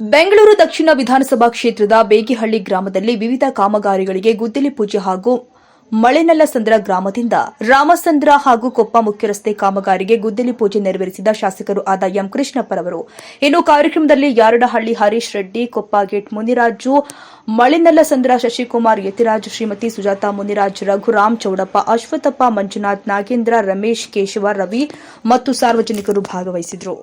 ಬೆಂಗಳೂರು ದಕ್ಷಿಣ ವಿಧಾನಸಭಾ ಕ್ಷೇತ್ರದ ಬೇಗಿಹಳ್ಳಿ ಗ್ರಾಮದಲ್ಲಿ ವಿವಿಧ ಕಾಮಗಾರಿಗಳಿಗೆ ಗುದ್ದಲಿ ಪೂಜೆ ಹಾಗೂ ಮಳೆನಲ್ಲಸಂದ್ರ ಗ್ರಾಮದಿಂದ ರಾಮಸಂದ್ರ ಹಾಗೂ ಕೊಪ್ಪ ಮುಖ್ಯ ರಸ್ತೆ ಕಾಮಗಾರಿಗೆ ಗುದ್ದಲಿ ಪೂಜೆ ನೆರವೇರಿಸಿದ ಶಾಸಕರು ಆದ ಎಂ ಕೃಷ್ಣಪ್ಪರವರು. ಇನ್ನು ಕಾರ್ಯಕ್ರಮದಲ್ಲಿ ಯಾರಡಹಳ್ಳಿ ಹರೀಶ್ ರೆಡ್ಡಿ, ಕೊಪ್ಪ ಗೇಟ್ ಮುನಿರಾಜು, ಮಳೆನಲ್ಲಸಂದ್ರ ಶಶಿಕುಮಾರ್ ಯತಿರಾಜ್, ಶ್ರೀಮತಿ ಸುಜಾತಾ ಮುನಿರಾಜ್, ರಘುರಾಮ್ ಚೌಡಪ್ಪ, ಅಶ್ವತ್ಥಪ್ಪ, ಮಂಜುನಾಥ್, ನಾಗೇಂದ್ರ, ರಮೇಶ್, ಕೇಶವ, ರವಿ ಮತ್ತು ಸಾರ್ವಜನಿಕರು ಭಾಗವಹಿಸಿದರು.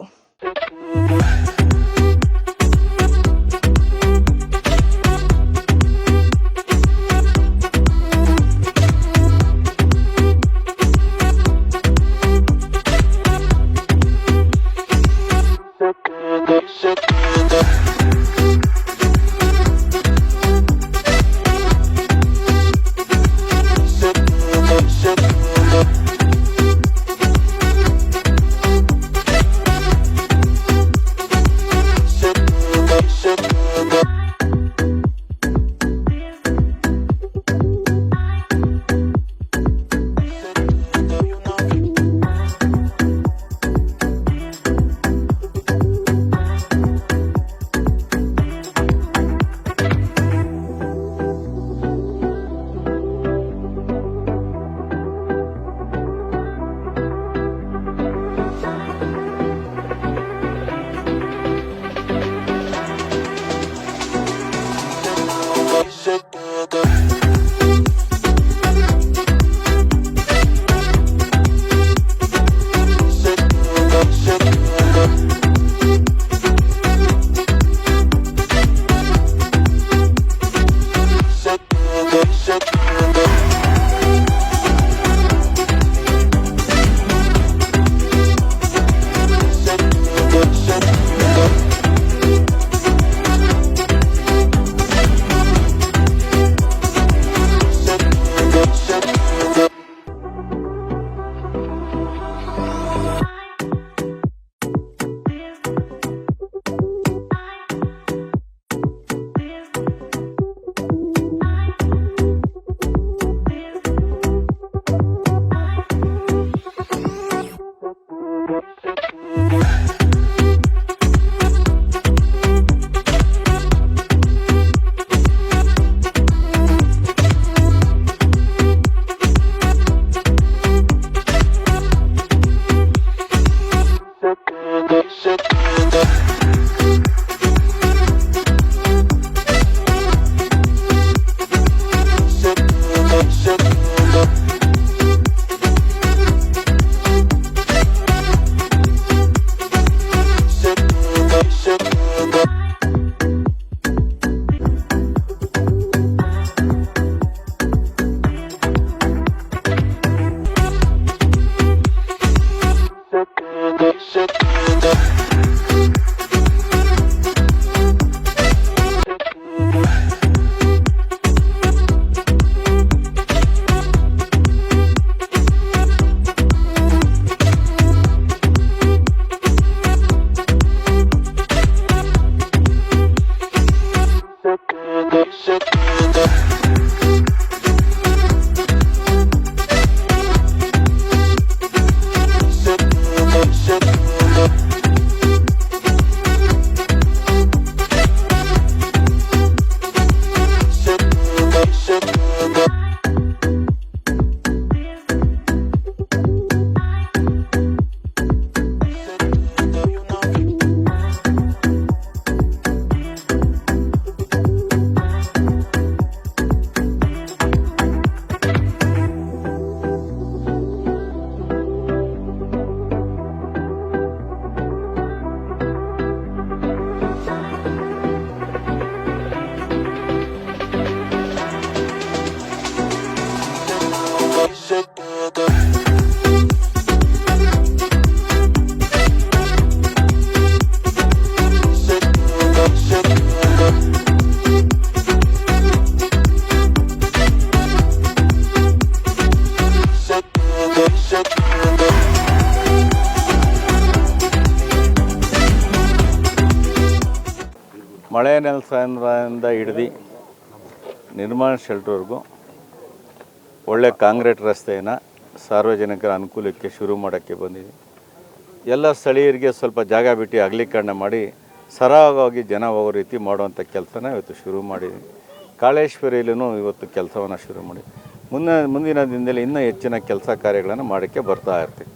ಮಳೆ ನೆಲಸಂದ್ರದಿಂದ ಹಿಡಿದು ನಿರ್ಮಾಣ ಶೆಲ್ಟರ್ವರೆಗೂ ಒಳ್ಳೆ ಕಾಂಕ್ರೀಟ್ ರಸ್ತೆಯನ್ನು ಸಾರ್ವಜನಿಕರ ಅನುಕೂಲಕ್ಕೆ ಶುರು ಮಾಡೋಕ್ಕೆ ಬಂದಿದೆ. ಎಲ್ಲ ಸ್ಥಳೀಯರಿಗೆ ಸ್ವಲ್ಪ ಜಾಗ ಬಿಟ್ಟು ಅಗಲೀಕರಣ ಮಾಡಿ ಸರಾಗವಾಗಿ ಜನ ಹೋಗೋ ರೀತಿ ಮಾಡುವಂಥ ಕೆಲಸನ ಇವತ್ತು ಶುರು ಮಾಡಿದ್ವಿ. ಕಾಳೇಶ್ವರಿಯಲ್ಲೂ ಇವತ್ತು ಕೆಲಸವನ್ನು ಶುರು ಮಾಡಿ ಮುಂದಿನ ದಿನದಲ್ಲಿ ಇನ್ನೂ ಹೆಚ್ಚಿನ ಕೆಲಸ ಕಾರ್ಯಗಳನ್ನು ಮಾಡೋಕ್ಕೆ ಬರ್ತಾ ಇರ್ತೀವಿ.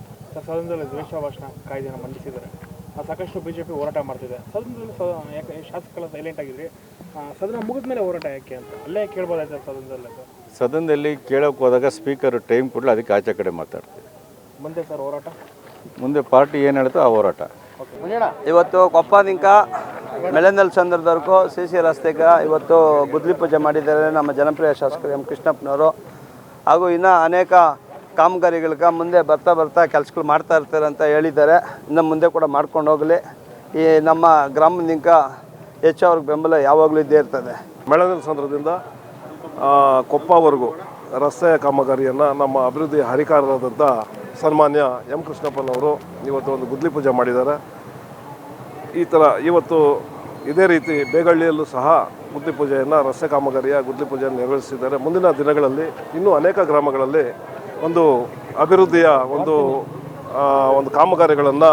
ಸದನದಲ್ಲಿ ದ್ವೇಷ ಭಾಷಣ ಕಾಯ್ದೆಯನ್ನು ಮಂಡಿಸಿದ್ದಾರೆ. ಸಾಕಷ್ಟು ಬಿಜೆಪಿ ಹೋರಾಟ ಮಾಡ್ತಿದೆ. ಸದನದಲ್ಲಿ ಯಾಕೆ ಶಾಸಕರೆಲ್ಲ ಸೈಲೆಂಟ್ ಆಗಿದ್ರಿ? ಸದನ ಮುಗಿದ ಮೇಲೆ ಹೋರಾಟ ಯಾಕೆ ಅಂತ ಅಲ್ಲೇ ಕೇಳ್ಬೋದಾಯ್ತು ಸದನದಲ್ಲಿ. ಸದನದಲ್ಲಿ ಕೇಳೋಕೆ ಹೋದಾಗ ಸ್ಪೀಕರ್ ಟೈಮ್ ಕೊಡಲಿ, ಅದಕ್ಕೆ ಆಚೆ ಕಡೆ ಮಾತಾಡ್ತೀವಿ. ಮುಂದೆ ಸರ್ ಹೋರಾಟ ಮುಂದೆ ಪಾರ್ಟಿ ಏನು ಹೇಳ್ತೋ ಆ ಹೋರಾಟ. ಇವತ್ತು ಕೊಪ್ಪದಿಂದ ಮೆಳೆನಲ್ ಸಂದರ್ಭದವರೆಗೂ ಸಿ ರಸ್ತೆಗೆ ಇವತ್ತು ಗುದ್ದಲಿ ಪೂಜೆ ಮಾಡಿದ್ದಾರೆ ನಮ್ಮ ಜನಪ್ರಿಯ ಶಾಸಕರು ಎಂ ಕೃಷ್ಣಪ್ಪನವರು. ಹಾಗೂ ಇನ್ನೂ ಅನೇಕ ಕಾಮಗಾರಿಗಳಿಗೆ ಮುಂದೆ ಬರ್ತಾ ಕೆಲಸಗಳು ಮಾಡ್ತಾ ಇರ್ತಾರೆ ಅಂತ ಹೇಳಿದ್ದಾರೆ. ಇನ್ನು ಮುಂದೆ ಕೂಡ ಮಾಡ್ಕೊಂಡು ಹೋಗಲಿ. ಈ ನಮ್ಮ ಗ್ರಾಮದಿಂದ ಹೆಚ್ಚು ಅವ್ರಿಗೆ ಬೆಂಬಲ ಯಾವಾಗಲೂ ಇದ್ದೇ ಇರ್ತದೆ. ಮೆಳೆನಲ್ ಸಂದರ್ಭದಿಂದ ಕೊಪ್ಪವರೆಗೂ ರಸ್ತೆಯ ಕಾಮಗಾರಿಯನ್ನು ನಮ್ಮ ಅಭಿವೃದ್ಧಿ ಹರಿಕಾರರಾದಂಥ ಸನ್ಮಾನ್ಯ ಎಂ ಕೃಷ್ಣಪ್ಪನವರು ಇವತ್ತು ಒಂದು ಗುದ್ದಲಿ ಪೂಜೆ ಮಾಡಿದ್ದಾರೆ. ಈ ಥರ ಇವತ್ತು ಇದೇ ರೀತಿ ಬೇಗಹಳ್ಳಿಯಲ್ಲೂ ಸಹ ಗುದ್ದಲಿ ಪೂಜೆಯನ್ನು, ರಸ್ತೆ ಕಾಮಗಾರಿಯ ಗುದ್ದಲಿ ಪೂಜೆಯನ್ನು ನೆರವೇರಿಸಿದ್ದಾರೆ. ಮುಂದಿನ ದಿನಗಳಲ್ಲಿ ಇನ್ನೂ ಅನೇಕ ಗ್ರಾಮಗಳಲ್ಲಿ ಒಂದು ಅಭಿವೃದ್ಧಿಯ ಒಂದು ಕಾಮಗಾರಿಗಳನ್ನು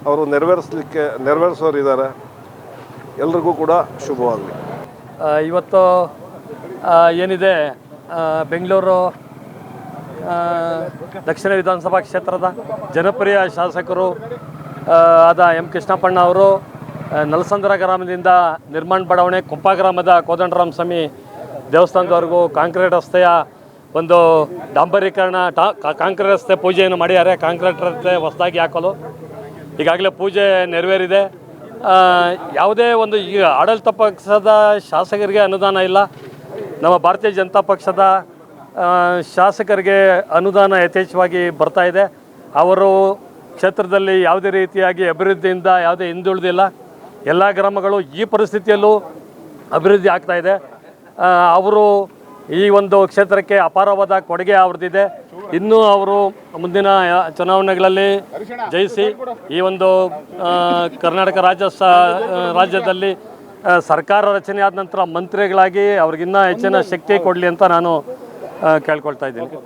ಅವರು ನೆರವೇರಿಸೋರಿದ್ದಾರೆ. ಎಲ್ರಿಗೂ ಕೂಡ ಶುಭವಾಗಲಿ. ಇವತ್ತು ಏನಿದೆ ಬೆಂಗಳೂರು ದಕ್ಷಿಣ ವಿಧಾನಸಭಾ ಕ್ಷೇತ್ರದ ಜನಪ್ರಿಯ ಶಾಸಕರು ಆದ ಎಂ ಕೃಷ್ಣಪ್ಪಣ್ಣ ಅವರು ನಲಸಂದ್ರ ಗ್ರಾಮದಿಂದ ನಿರ್ಮಾಣ ಬಡಾವಣೆ ಕೊಪ್ಪ ಗ್ರಾಮದ ಕೋದಂಡರಾಮ ಸ್ವಾಮಿ ದೇವಸ್ಥಾನದವರೆಗೂ ಕಾಂಕ್ರೀಟ್ ರಸ್ತೆಯ ಒಂದು ಡಾಂಬರೀಕರಣ ಕಾಂಕ್ರೀಟ್ ರಸ್ತೆ ಪೂಜೆಯನ್ನು ಮಾಡಿದ್ದಾರೆ. ಕಾಂಕ್ರೀಟ್ ರಸ್ತೆ ಹೊಸದಾಗಿ ಹಾಕಲು ಈಗಾಗಲೇ ಪೂಜೆ ನೆರವೇರಿದೆ. ಯಾವುದೇ ಒಂದು ಈಗ ಆಡಳಿತ ಪಕ್ಷದ ಶಾಸಕರಿಗೆ ಅನುದಾನ ಇಲ್ಲ. ನಮ್ಮ ಭಾರತೀಯ ಜನತಾ ಪಕ್ಷದ ಶಾಸಕರಿಗೆ ಅನುದಾನ ಯಥೇಚ್ಛವಾಗಿ ಬರ್ತಾ ಇದೆ. ಅವರು ಕ್ಷೇತ್ರದಲ್ಲಿ ಯಾವುದೇ ರೀತಿಯಾಗಿ ಅಭಿವೃದ್ಧಿಯಿಂದ ಯಾವುದೇ ಹಿಂದುಳಿದಿಲ್ಲ. ಎಲ್ಲ ಗ್ರಾಮಗಳು ಈ ಪರಿಸ್ಥಿತಿಯಲ್ಲೂ ಅಭಿವೃದ್ಧಿ ಆಗ್ತಾ ಇದೆ. ಅವರು ಈ ಒಂದು ಕ್ಷೇತ್ರಕ್ಕೆ ಅಪಾರವಾದ ಕೊಡುಗೆ ಅವ್ರದ್ದಿದೆ. ಇನ್ನೂ ಅವರು ಮುಂದಿನ ಚುನಾವಣೆಗಳಲ್ಲಿ ಜಯಿಸಿ ಈ ಒಂದು ಕರ್ನಾಟಕ ರಾಜ್ಯದಲ್ಲಿ ಸರ್ಕಾರ ರಚನೆ ಆದ ನಂತರ ಮಂತ್ರಿಗಳಾಗಿ ಅವ್ರಿಗಿನ್ನೂ ಹೆಚ್ಚಿನ ಶಕ್ತಿ ಕೊಡಲಿ ಅಂತ ನಾನು ಕೇಳ್ಕೊಳ್ತಾ ಇದ್ದೀನಿ.